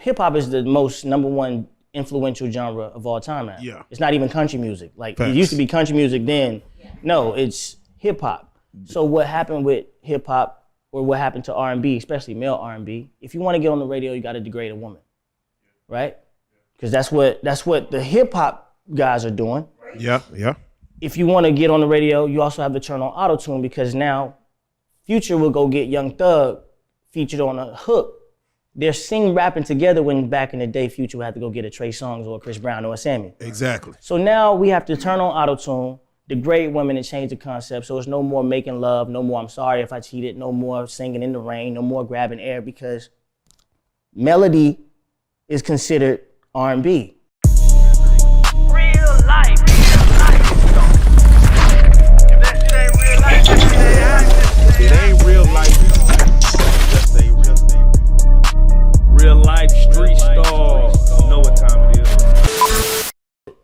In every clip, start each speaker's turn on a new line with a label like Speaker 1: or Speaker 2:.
Speaker 1: hip hop is the most #1 influential genre of all time now.
Speaker 2: Yeah.
Speaker 1: It's not even country music. Like
Speaker 2: Facts.
Speaker 1: it used to be country music then. No, it's hip hop. So what happened with hip hop, or what happened to R&B, especially male R&B? If you want to get on the radio, you got to degrade a woman, right? Because that's what the hip hop guys are doing.
Speaker 2: Yeah.
Speaker 1: If you want to get on the radio, you also have to turn on auto-tune, because now Future will go get Young Thug featured on a hook. They're rapping together, when back in the day, Future would have to go get a Trey Songz or a Chris Brown or a Sammie.
Speaker 2: Exactly.
Speaker 1: So now we have to turn on auto-tune, degrade women, and change the concept. So it's no more making love, no more I'm sorry if I cheated, no more singing in the rain, no more grabbing air, because melody is considered R&B.
Speaker 3: Real life. If that shit ain't real life,
Speaker 2: It ain't real life. Just ain't
Speaker 3: real life street stars. Know what time it is.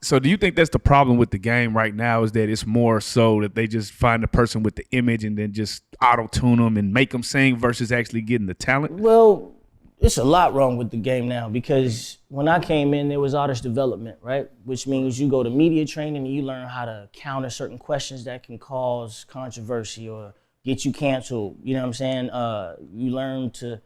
Speaker 4: So do you think that's the problem with the game right now, is that it's more so that they just find the person with the image and then just auto-tune them and make them sing versus actually getting the talent?
Speaker 1: Well, it's a lot wrong with the game now, because when I came in, there was artist development, right? Which means you go to media training and you learn how to counter certain questions that can cause controversy or get you canceled. You know what I'm saying? You learn to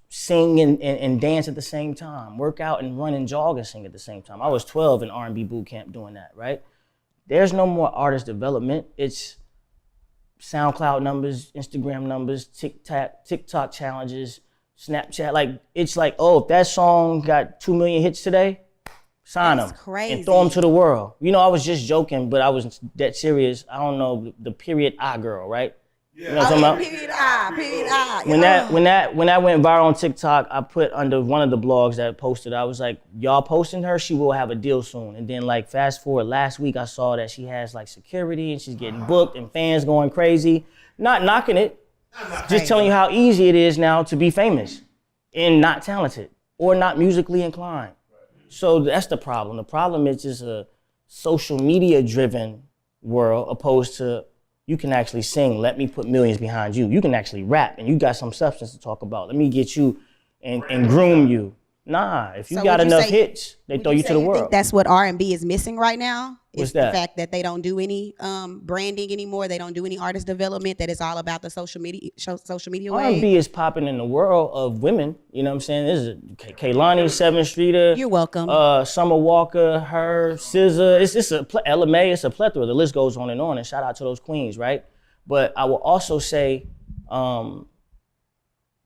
Speaker 1: sing and dance at the same time, work out and run and jog and sing at the same time. I was 12 in R&B boot camp doing that, right? There's no more artist development. It's SoundCloud numbers, Instagram numbers, TikTok challenges, Snapchat. Like, it's like, oh, if that song got 2 million hits today, sign them and throw them to the world. You know, I was just joking, but I was that serious. I don't know, the period I girl, right? Yeah. You know what I'm talking about?
Speaker 5: Period I.
Speaker 1: When that went viral on TikTok, I put under one of the blogs that posted, I was like, y'all posting her, she will have a deal soon. And then like fast forward, last week I saw that she has like security and she's getting booked and fans going crazy. Not knocking it, just telling you how easy it is now to be famous and not talented or not musically inclined. So that's the problem. The problem is just a social media driven world, opposed to you can actually sing, let me put millions behind you. You can actually rap and you got some substance to talk about. Let me get you and groom you. Nah, if you got enough hits, they throw you to the world.
Speaker 5: Think that's what R&B is missing right now?
Speaker 1: What's
Speaker 5: is
Speaker 1: that?
Speaker 5: The fact that they don't do any branding anymore. They don't do any artist development. That it's all about the social media wave.
Speaker 1: R&B is popping in the world of women. You know what I'm saying? This is Kaylani, 7th Streeter.
Speaker 5: You're welcome.
Speaker 1: Summer Walker, her, SZA. It's a LMA. It's a plethora. The list goes on. And shout out to those queens, right? But I will also say,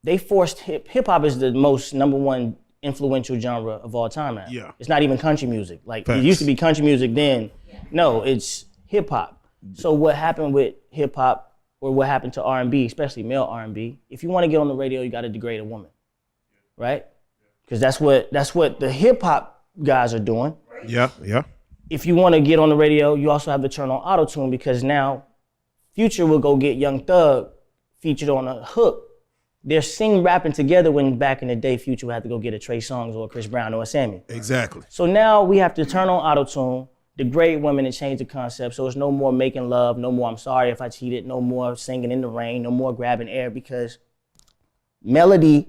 Speaker 1: they forced hip hop is the most #1 influential genre of all time now.
Speaker 2: Yeah.
Speaker 1: It's not even country music. Like
Speaker 2: Facts.
Speaker 1: it used to be country music then. No, it's hip hop. So what happened with hip hop, or what happened to R&B, especially male R&B? If you want to get on the radio, you got to degrade a woman, right? Because that's what the hip hop guys are doing.
Speaker 2: Yeah.
Speaker 1: If you want to get on the radio, you also have to turn on auto-tune, because now Future will go get Young Thug featured on a hook. They're rapping together, when back in the day, Future would have to go get a Trey Songz or a Chris Brown or a Sammie.
Speaker 2: Exactly.
Speaker 1: So now we have to turn on auto-tune, degrade women, and change the concept. So it's no more making love, no more I'm sorry if I cheated, no more singing in the rain, no more grabbing air, because melody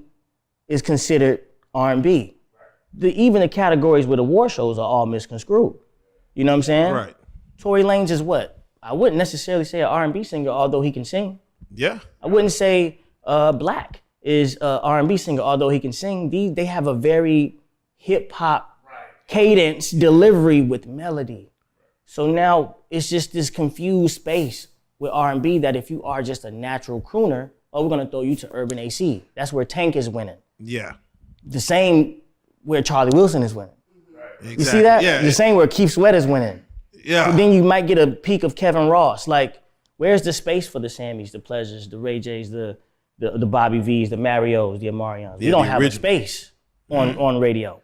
Speaker 1: is considered R&B. Even the categories with award shows are all misconstrued. You know what I'm saying?
Speaker 2: Right.
Speaker 1: Tory Lanez is what? I wouldn't necessarily say an R&B singer, although he can sing.
Speaker 2: Yeah.
Speaker 1: I wouldn't say Black is an R&B singer, although he can sing. They have a very hip-hop cadence delivery with melody. So now it's just this confused space with R&B that if you are just a natural crooner, we're gonna throw you to Urban AC. That's where Tank is winning.
Speaker 2: Yeah.
Speaker 1: The same where Charlie Wilson is winning.
Speaker 2: Exactly.
Speaker 1: You see that?
Speaker 2: Yeah.
Speaker 1: The same where Keith Sweat is winning.
Speaker 2: Yeah.
Speaker 1: But then you might get a peek of Kevin Ross. Like, where's the space for the Sammies, the Pleasures, the Ray J's, the Bobby V's, the Marios, the Amarians? We don't have a space on radio.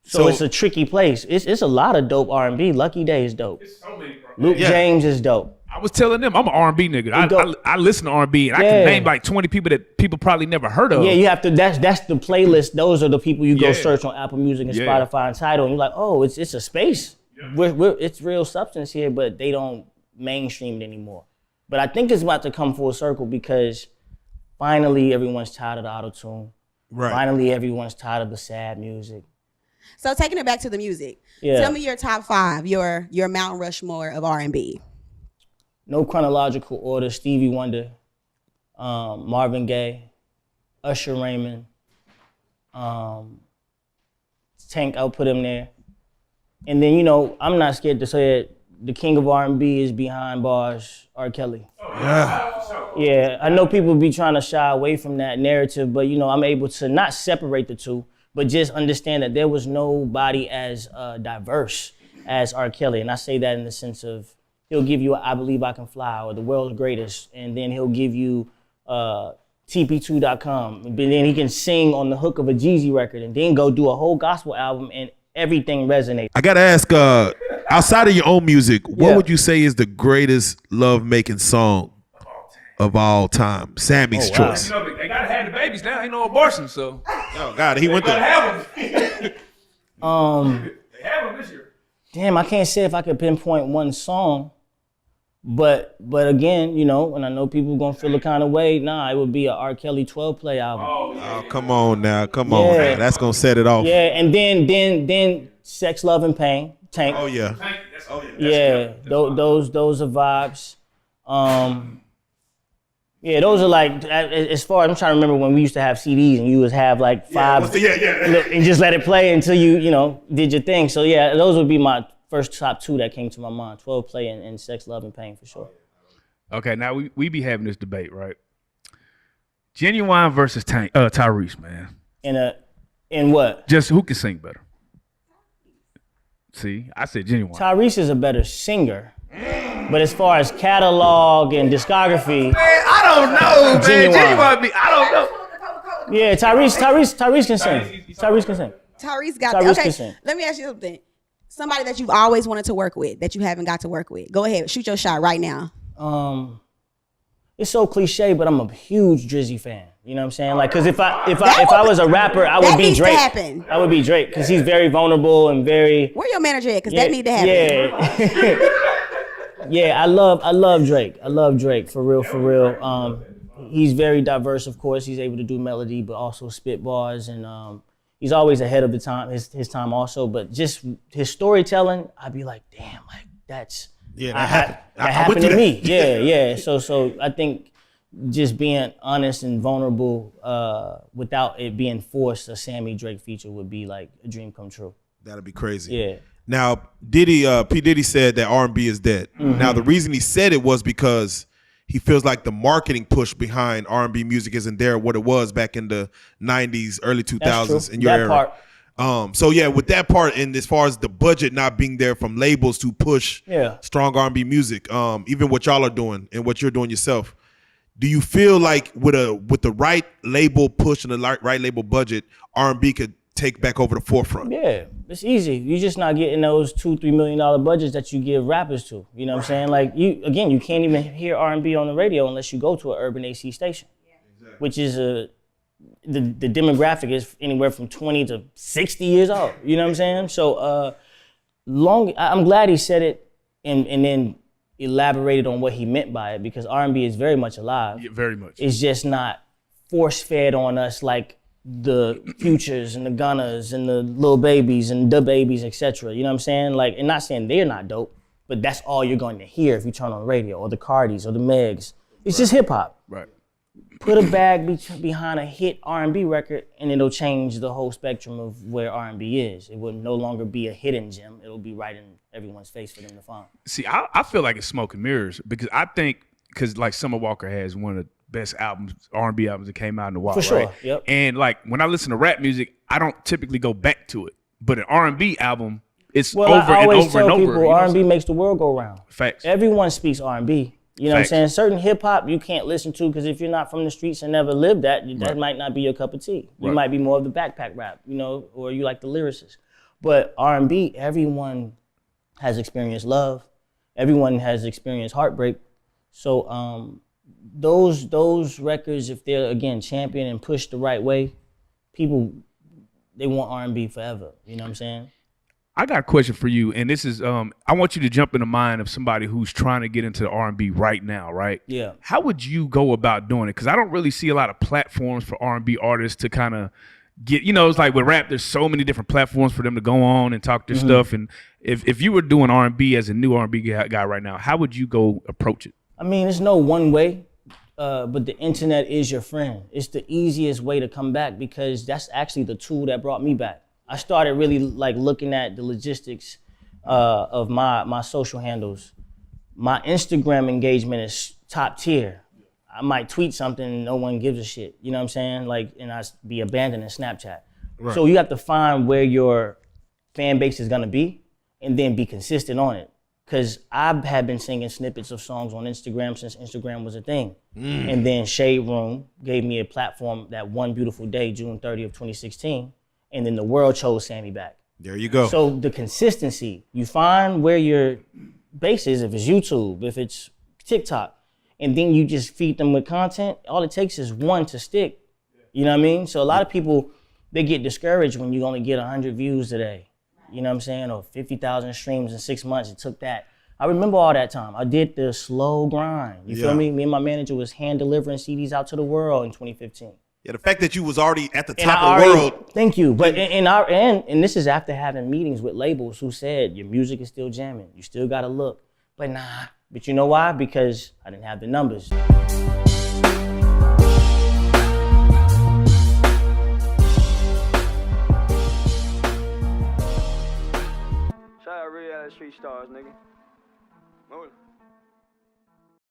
Speaker 1: So it's a tricky place. It's a lot of dope R&B. Lucky Day is dope.
Speaker 4: So many, bro.
Speaker 1: Luke James is dope.
Speaker 4: I was telling them I'm an R&B nigga. I listen to R&B and I can name like 20 people that people probably never heard of.
Speaker 1: Yeah, you have to. That's the playlist. Those are the people you go search on Apple Music and Spotify and Tidal, and you're like, oh, it's a space. It's real substance here, but they don't mainstream it anymore. But I think it's about to come full circle, because finally everyone's tired of the auto-tune.
Speaker 6: Right.
Speaker 1: Finally, everyone's tired of the sad music.
Speaker 5: So taking it back to the music,
Speaker 1: Yeah.
Speaker 5: tell me your top 5, your Mount Rushmore of R&B.
Speaker 1: No chronological order. Stevie Wonder, Marvin Gaye, Usher Raymond, Tank. I'll put him there. And then, you know, I'm not scared to say it. The king of R&B is behind bars, R. Kelly. Yeah, I know people be trying to shy away from that narrative, but you know, I'm able to not separate the two, but just understand that there was nobody as diverse as R. Kelly. And I say that in the sense of, he'll give you I Believe I Can Fly or The World's Greatest, and then he'll give you TP2.com, but then he can sing on the hook of a Jeezy record and then go do a whole gospel album and everything resonates.
Speaker 6: I gotta ask, outside of your own music, what
Speaker 1: Yeah.
Speaker 6: would you say is the greatest love-making song of all time? Sammie's
Speaker 1: Oh, wow.
Speaker 6: choice.
Speaker 4: You know, they gotta have the babies now. Ain't no abortion, so
Speaker 6: Oh God, he went
Speaker 4: gotta
Speaker 6: there.
Speaker 4: have them. They have them this year.
Speaker 1: Damn, I can't say if I could pinpoint one song, but again, you know, and I know people gonna feel a kind of way. Nah, it would be a R. Kelly 12 play album.
Speaker 6: Oh, come on now, come on
Speaker 1: Yeah.
Speaker 6: now. That's gonna set it off.
Speaker 1: Yeah, and then Sex, Love, and Pain, Tank.
Speaker 6: Oh yeah.
Speaker 1: Yeah, those are vibes. Yeah, those are like, as far as I'm trying to remember when we used to have CDs and you would have like 5 and just let it play until you know, did your thing. So yeah, those would be my first top 2 that came to my mind. 12 play and Sex, Love, and Pain for sure.
Speaker 4: Okay, now we be having this debate, right? Genuine versus Tyrese, man.
Speaker 1: In what?
Speaker 4: Just who can sing better? See, I said Genuine.
Speaker 1: Tyrese is a better singer. But as far as catalog and discography,
Speaker 4: I don't know,
Speaker 1: Genuine.
Speaker 4: I don't know.
Speaker 1: yeah, Tyrese can sing. Tyrese can sing.
Speaker 5: Tyrese got
Speaker 1: Tyrese
Speaker 5: that. Okay,
Speaker 1: can sing.
Speaker 5: let me ask you something. Somebody that you've always wanted to work with that you haven't got to work with. Go ahead, shoot your shot right now.
Speaker 1: It's so cliche, but I'm a huge Drizzy fan. You know what I'm saying? Like, cause if I was a rapper, I would
Speaker 5: that
Speaker 1: be
Speaker 5: needs to
Speaker 1: Drake.
Speaker 5: happen.
Speaker 1: I would be Drake, cause he's very vulnerable and very.
Speaker 5: Where your manager at? Because that need to happen.
Speaker 1: Yeah. Yeah, I love Drake. I love Drake for real. He's very diverse, of course. He's able to do melody, but also spit bars, and he's always ahead of the time, his time also. But just his storytelling, I'd be like, damn, like that happened. That happened to me. Yeah. So I think just being honest and vulnerable without it being forced, a Sammie Drake feature would be like a dream come true.
Speaker 6: That'd be crazy.
Speaker 1: Yeah.
Speaker 6: Now, P. Diddy said that R&B is dead.
Speaker 1: Mm-hmm.
Speaker 6: Now, the reason he said it was because he feels like the marketing push behind R&B music isn't there what it was back in the 90s, early 2000s in your
Speaker 1: That
Speaker 6: era.
Speaker 1: part.
Speaker 6: So yeah, with that part, and as far as the budget not being there from labels to push strong R&B music, even what y'all are doing and what you're doing yourself, do you feel like with the right label push and the right label budget, R&B could take back over the forefront?
Speaker 1: Yeah, it's easy. You're just not getting those $2-3 million budgets that you give rappers to. You know what I'm saying? Like you can't even hear R&B on the radio unless you go to an urban AC station, which is the demographic is anywhere from 20 to 60 years old. You know what I'm saying? So I'm glad he said it and then elaborated on what he meant by it, because R&B is very much alive.
Speaker 4: Yeah, very much.
Speaker 1: It's just not force fed on us like the Futures and the Gunners and the Lil Babies and the Babies, etc. You know what I'm saying? Like, and not saying they're not dope, but that's all you're going to hear if you turn on the radio, or the Cardis or the Megs. It's just hip hop.
Speaker 4: Right.
Speaker 1: Put a bag behind a hit R&B record, and it'll change the whole spectrum of where R&B is. It will no longer be a hidden gem. It'll be right in everyone's face for them to find.
Speaker 4: See, I feel like it's smoke and mirrors, because I think, like Summer Walker has one of the best albums, R&B albums that came out in a while,
Speaker 1: For sure,
Speaker 4: right?
Speaker 1: yep.
Speaker 4: And like when I listen to rap music, I don't typically go back to it. But an R&B album, it's
Speaker 1: Well,
Speaker 4: over
Speaker 1: I
Speaker 4: and
Speaker 1: always
Speaker 4: over and
Speaker 1: tell
Speaker 4: over.
Speaker 1: people
Speaker 4: you know what I'm
Speaker 1: R&B
Speaker 4: saying?
Speaker 1: makes the world go round.
Speaker 4: Facts.
Speaker 1: Everyone speaks R&B. You know
Speaker 4: Facts.
Speaker 1: what I'm saying? Certain hip hop you can't listen to, because if you're not from the streets and never lived that, that might not be your cup of tea. You
Speaker 4: Right.
Speaker 1: might be more of the backpack rap, you know, or you like the lyricist. But R&B, everyone has experienced love. Everyone has experienced heartbreak. So those records, if they're again championed and pushed the right way, people, they want R&B forever. You know what I'm saying?
Speaker 4: I got a question for you, and this is I want you to jump in the mind of somebody who's trying to get into the R&B right now, right?
Speaker 1: Yeah.
Speaker 4: How would you go about doing it? Because I don't really see a lot of platforms for R&B artists to kind of get, it's like with rap, there's so many different platforms for them to go on and talk their stuff. And if you were doing R&B as a new R&B guy right now, how would you go approach it?
Speaker 1: I mean, there's no one way, but the internet is your friend. It's the easiest way to come back because that's actually the tool that brought me back. I started really like looking at the logistics of my social handles. My Instagram engagement is top tier. I might tweet something and no one gives a shit. You know what I'm saying? Like, and I be abandoning Snapchat. Right. So you have to find where your fan base is gonna be and then be consistent on it. Cause I have been singing snippets of songs on Instagram since Instagram was a thing. And then Shade Room gave me a platform that one beautiful day, June 30th, 2016. And then the world chose Sammie back.
Speaker 6: There you go.
Speaker 1: So the consistency, you find where your base is, if it's YouTube, if it's TikTok, and then you just feed them with content. All it takes is one to stick. You know what I mean? So a lot of people, they get discouraged when you only get 100 views today. You know what I'm saying? Or 50,000 streams in 6 months, it took that. I remember all that time. I did the slow grind. You feel me? Me and my manager was hand delivering CDs out to the world in 2015.
Speaker 6: Yeah, the fact that you was already at the top of the world.
Speaker 1: Thank you. But and this is after having meetings with labels who said, your music is still jamming. You still got to look. But nah. But you know why? Because I didn't have the numbers.
Speaker 7: Shout out Reallyfe Street Starz, nigga.